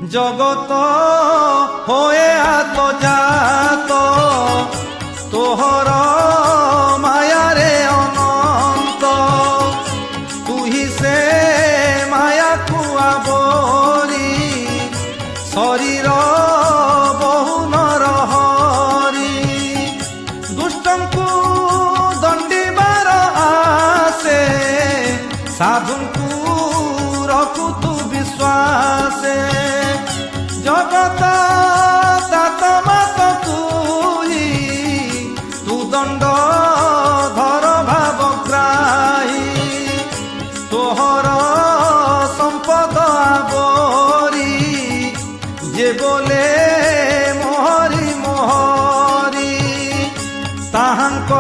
জগত হয়ে আত্মজাত তোহর মায়ারে অনন্ত তুহি সে মায়াকু আবরি শরীর বহু নরহরি দুষ্টଙ୍କୁ দণ্ডিবার আসে সাধুଙ୍କୁ রখু তু বিশ্বাসে জগত তাত মাত তুই তু দণ্ড ধর ভাবগ্রাহী তোহর সম্পদ আবরি যে বলে মোহরি মোহরি তাহাঙ্ক